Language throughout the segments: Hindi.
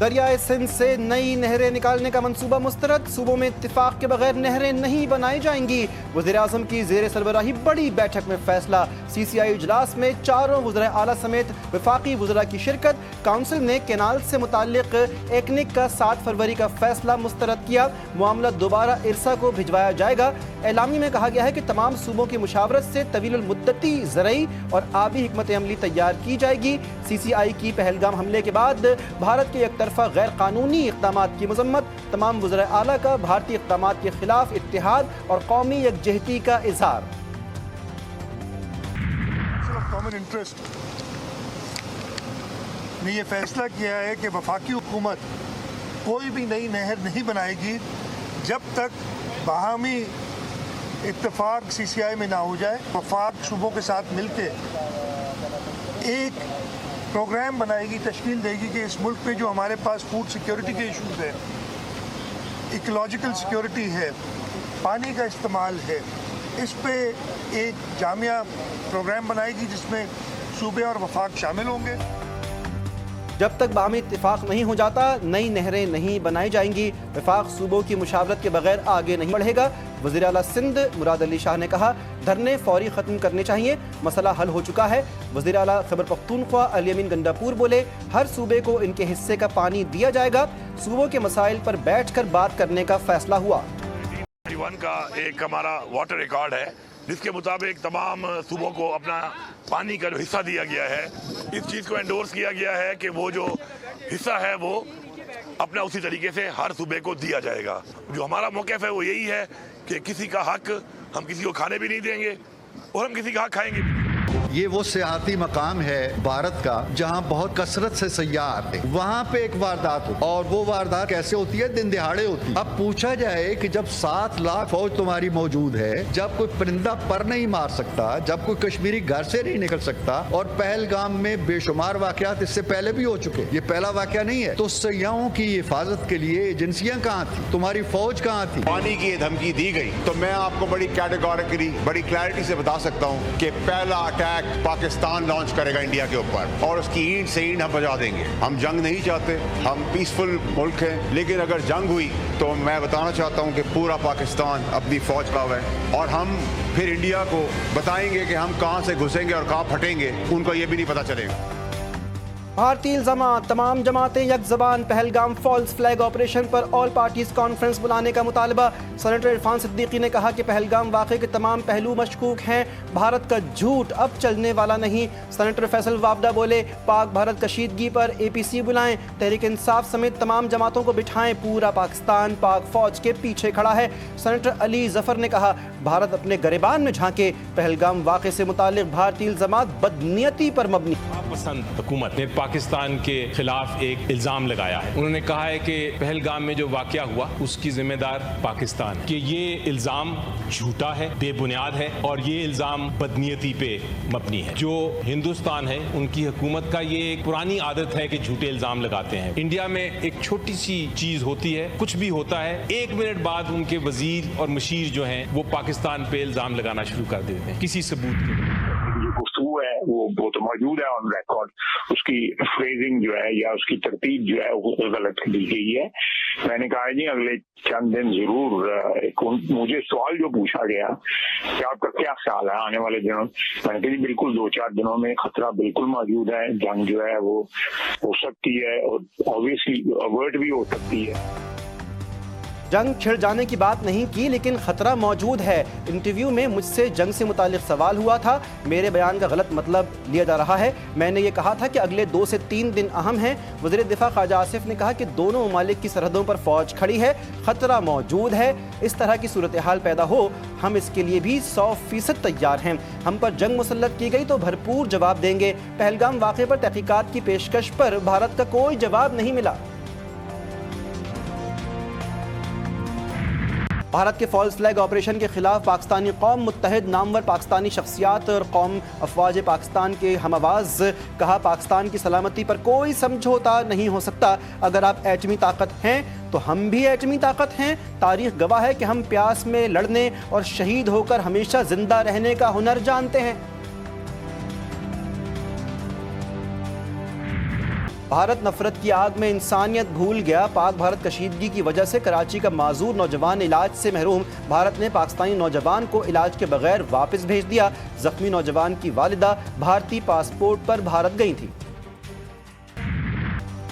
दरियाए सिंध से नई नहरें निकालने का मंसूबा मुस्तरद। सूबों में इत्तेफाक के बगैर नहरें नहीं बनाई जाएंगी। वज़ीर-ए-आज़म की ज़ेर सरबराही बड़ी बैठक में फैसला। CCI इजलास में चारों वज़राए आला समेत वफाकी वज़रा की शिरकत। काउंसिल ने कैनाल से मुताल्लिक एकनिक का 7 फरवरी का फैसला मुस्तरद किया। मामला दोबारा इरसा को भिजवाया जाएगा। एलामी में कहा गया है कि तमाम सूबों की मुशावरत से तवील मुद्दती ज़रई और आबी हिकमत अमली तैयार की जाएगी। CCI की पहलगाम हमले के बाद भारत के एक तरफा गैर कानूनी इक़दामात की मज़म्मत। तमाम वज़राए आला का भारतीय इक़दामात के खिलाफ इत्तेहाद और कौमी यकजहती का इज़हार। कॉमन इंटरेस्ट ने यह फैसला किया है कि वफाकी हुकूमत कोई भी नई नहर नहीं बनाएगी जब तक बाहमी इत्तेफाक CCI में ना हो जाए। वफाक सूबों के साथ मिलके एक प्रोग्राम बनाएगी, तश्कील देगी कि इस मुल्क में जो हमारे पास फूड सिक्योरिटी के इशूज़ हैं, इकोलॉजिकल सिक्योरिटी है, पानी का इस्तेमाल है, इस पे एक जामिया प्रोग्राम बनाएगी जिसमें सूबे और वफाक शामिल होंगे। जब तक बाहमी इत्तेफाक नहीं हो जाता नई नहरें नहीं बनाई जाएंगी। वफाक सूबों की मुशावरत के बगैर आगे नहीं बढ़ेगा। वज़ीर आला सिंध मुराद अली शाह ने कहा, धरने फौरी ख़त्म करने चाहिए, मसला हल हो चुका है। वज़ीर आला खैबर पख्तूनख्वा अली अमीन गंडापुर बोले, हर सूबे को इनके हिस्से का पानी दिया जाएगा। सूबों के मसाइल पर बैठकर बात करने का फैसला हुआ। का एक हमारा वाटर रिकॉर्ड है जिसके मुताबिक तमाम सूबों को अपना पानी का जो हिस्सा दिया गया है, इस चीज़ को एंडोर्स किया गया है कि वो जो हिस्सा है वो अपना उसी तरीके से हर सूबे को दिया जाएगा। जो हमारा मौक़िफ़ है वो यही है कि किसी का हक हम किसी को खाने भी नहीं देंगे और हम किसी का हक खाएंगे भी। ये वो सियाहती मकाम है भारत का जहाँ बहुत कसरत से सयाह आते हैं। वहाँ पे एक वारदात होती और वो वारदात कैसे होती है? दिन दिहाड़े होती है। अब पूछा जाए कि जब 7 लाख फौज तुम्हारी मौजूद है, जब कोई परिंदा पर नहीं मार सकता, जब कोई कश्मीरी घर से नहीं निकल सकता, और पहलगाम में बेशुमार वाकयात इससे पहले भी हो चुके, ये पहला वाकया नहीं है, तो सयाहों की हिफाजत के लिए एजेंसियां कहाँ थी? तुम्हारी फौज कहाँ थी? पानी की धमकी दी गई तो मैं आपको बड़ी कैटेगोरिकली बड़ी क्लैरिटी से बता सकता हूँ कि पहला अटैक पाकिस्तान लॉन्च करेगा इंडिया के ऊपर और उसकी ईंट से ईंट हम बजा देंगे। हम जंग नहीं चाहते, हम पीसफुल मुल्क हैं, लेकिन अगर जंग हुई तो मैं बताना चाहता हूं कि पूरा पाकिस्तान अपनी फौज का है और हम फिर इंडिया को बताएंगे कि हम कहां से घुसेंगे और कहां फटेंगे, उनको ये भी नहीं पता चलेगा। भारतीय इल्ज़ामात, तमाम जमातें यक ज़बान। पहलगाम फॉल्स फ्लैग ऑपरेशन पर ऑल पार्टीज कॉन्फ्रेंस बुलाने का मुतालबा। सेनेटर इरफान सिद्दीकी ने कहा कि पहलगाम वाक़े के तमाम पहलू मशकूक हैं, भारत का झूठ अब चलने वाला नहीं। सेनेटर फैसल वावदा बोले, पाक भारत कशीदगी पर APC बुलाएं, तहरीक इंसाफ समेत तमाम जमातों को बिठाएं, पूरा पाकिस्तान पाक फौज के पीछे खड़ा है। सेनेटर अली जफर ने कहा, भारत अपने गिरेबान में झांके, पहलगाम वाक़े से मुताल्लिक भारतीय इल्ज़ामात बदनीयती पर मबनी। पसंद हुकूमत ने पाकिस्तान के खिलाफ एक इल्ज़ाम लगाया है। उन्होंने कहा है कि पहलगाम में जो वाकया हुआ उसकी जिम्मेदार पाकिस्तान, कि ये इल्ज़ाम झूठा है, बेबुनियाद है और ये इल्ज़ाम बदनीयती पे मबनी है। जो हिंदुस्तान है उनकी हुकूमत का ये एक पुरानी आदत है कि झूठे इल्ज़ाम लगाते हैं। इंडिया में एक छोटी सी चीज़ होती है, कुछ भी होता है, 1 मिनट बाद उनके वजीर और मशीर जो हैं वो पाकिस्तान पे इल्ज़ाम लगाना शुरू कर देते हैं किसी सबूत के। गुफ्तगू है वो तो मौजूद है ऑन रिकॉर्ड, उसकी फ्रेजिंग जो है या उसकी तरतीब जो है वो गलत दी गई है। मैंने कहा जी अगले चंद दिन जरूर मुझे सवाल जो पूछा गया कि आपका क्या ख्याल है आने वाले दिनों, मैंने कहा जी बिल्कुल 2-4 दिनों में खतरा बिल्कुल मौजूद है, जंग जो है वो हो सकती है और ऑब्वियसली अवर्ट भी हो सकती है। जंग छिड़ जाने की बात नहीं की, लेकिन खतरा मौजूद है। इंटरव्यू में मुझसे जंग से मुतालिक सवाल हुआ था, मेरे बयान का गलत मतलब लिया जा रहा है। मैंने ये कहा था कि अगले 2 से 3 दिन अहम हैं। वज़ीर दिफा ख्वाजा आसिफ ने कहा कि दोनों ममालिक की सरहदों पर फौज खड़ी है, खतरा मौजूद है। इस तरह की सूरत हाल पैदा हो, हम इसके लिए भी 100% तैयार हैं। हम पर जंग मुसल्लत की गई तो भरपूर जवाब देंगे। पहलगाम वाक़े पर तहकीकात की पेशकश पर भारत का कोई जवाब नहीं मिला। भारत के फॉल्स फ्लैग ऑपरेशन के खिलाफ पाकिस्तानी कौम मुत्तहिद, नामवर पाकिस्तानी शख्सियात और कौम अफवाज पाकिस्तान के हम आवाज़। कहा, पाकिस्तान की सलामती पर कोई समझौता नहीं हो सकता। अगर आप एटमी ताकत हैं तो हम भी एटमी ताकत हैं। तारीख गवाह है कि हम प्यास में लड़ने और शहीद होकर हमेशा जिंदा रहने का हुनर जानते हैं। भारत नफरत की आग में इंसानियत भूल गया। पाक भारत कशीदगी की वजह से कराची का माजूर नौजवान इलाज से महरूम। भारत ने पाकिस्तानी नौजवान को इलाज के बगैर वापस भेज दिया। जख्मी नौजवान की वालिदा भारतीय पासपोर्ट पर भारत गई थी।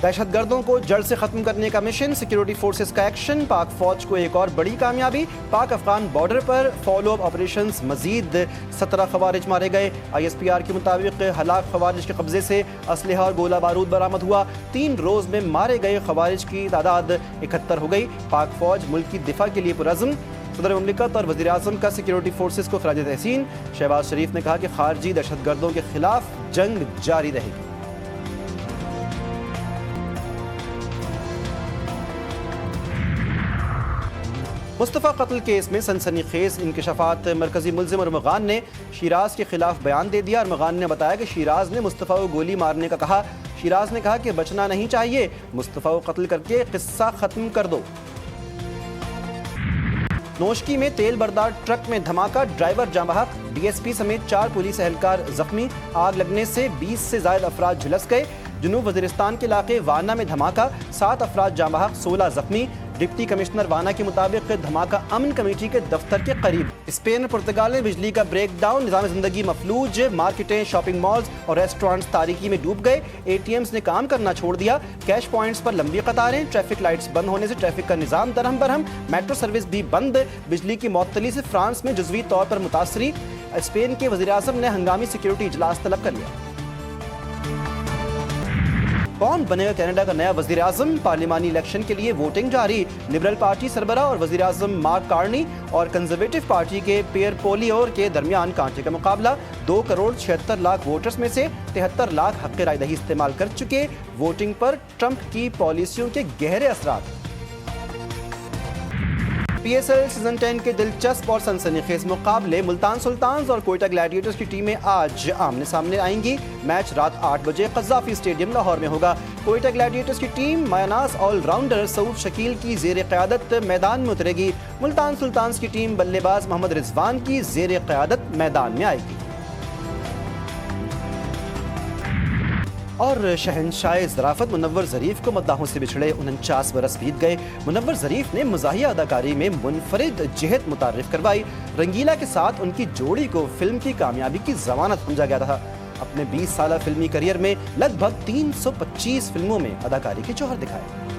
दहशतगर्दों को जड़ से खत्म करने का मिशन, सिक्योरिटी फोर्सेस का एक्शन, पाक फौज को एक और बड़ी कामयाबी। पाक अफगान बॉर्डर पर फॉलो अप ऑपरेशंस, मजीद 17 खवारिज मारे गए। ISPR के मुताबिक हलाक खवारिज के कब्जे से असलहा और गोला बारूद बरामद हुआ। 3 रोज में मारे गए खवारिज की तादाद 71 हो गई। पाक फौज मुल्क की दिफा के लिए पुरअज़्म। सदर मुमलिकत और वज़ीर आज़म का सिक्योरिटी फोर्सेस को खराज तहसीन। शहबाज शरीफ ने कहा कि खारजी दहशतगर्दों के खिलाफ जंग जारी रहेगी। मुस्तफ़ा कत्ल केस में सनसनीखेज इंकशाफात। मरकजी मुल्ज़िम अरमगान ने शिराज के खिलाफ बयान दे दिया। अरमगान ने बताया कि शिराज ने मुस्तफ़ा को गोली मारने का कहा। शिराज ने कहा कि बचना नहीं चाहिए, मुस्तफ़ा को कत्ल करके किस्सा खत्म कर दो। नोशकी में तेल बरदार ट्रक में धमाका, ड्राइवर जाँ बहक। DSP समेत 4 पुलिस एहलकार जख्मी। आग लगने से 20 से ज्यादा अफराद झुलस गए। जुनूब वज़ीरिस्तान के इलाके वाना में धमाका, 7 अफराद जाँ बहक, 16 जख्मी। डिप्टी कमिश्नर वाना के मुताबिक धमाका अमन कमेटी के दफ्तर के करीब। स्पेन और पुर्तगाल में बिजली का ब्रेकडाउन, निज़ाम जिंदगी मफलूज। मार्केटें, शॉपिंग मॉल्स और रेस्टोरेंट्स तारीकी में डूब गए। ATMs ने काम करना छोड़ दिया। कैश पॉइंट्स पर लंबी कतारें। ट्रैफिक लाइट्स बंद होने से ट्रैफिक का निज़ाम दरहम बरहम। मेट्रो सर्विस भी बंद। बिजली की मअतली से फ्रांस में जुज़वी तौर पर मुतासरी। स्पेन के वज़ीर आज़म ने हंगामी सिक्योरिटी इजलास तलब कर लिया। कौन बनेगा कनाडा का नया वज़ीर आज़म? पार्लिमानी इलेक्शन के लिए वोटिंग जारी। लिबरल पार्टी सरबराह और वज़ीर आज़म मार्क कार्नी और कंजर्वेटिव पार्टी के पियर पोलियोर के दरमियान कांटे का मुकाबला। 2 करोड़ 76 लाख वोटर्स में से 73 लाख हक़ राय दही इस्तेमाल कर चुके। वोटिंग पर ट्रंप की पॉलिसियों के गहरे असरात। PSL सीजन 10 के दिलचस्प और सनसनीखेज मुकाबले। मुल्तान सुल्तान्स और कोयटा ग्लैडिएटर्स की टीमें आज आमने सामने आएंगी। मैच रात 8 बजे कज़ाफ़ी स्टेडियम लाहौर में होगा। कोयटा ग्लैडिएटर्स की टीम मायनास ऑलराउंडर सऊद शकील की ज़ेर क़यादत मैदान में उतरेगी। मुल्तान सुल्तान्स की टीम बल्लेबाज मोहम्मद रिजवान की ज़ेर क़यादत मैदान में आएगी। और शहंशाह ज़राफ़त मुनव्वर ज़रीफ़ को मद्दाहों से बिछड़े 49 बरस बीत गए। मुनव्वर ज़रीफ़ ने मज़ाहिया अदाकारी में मुनफरिद जहत मुतारिफ करवाई। रंगीला के साथ उनकी जोड़ी को फिल्म की कामयाबी की ज़मानत समझा गया था। अपने 20 साला फिल्मी करियर में लगभग 325 फिल्मों में अदाकारी के जौहर दिखाए।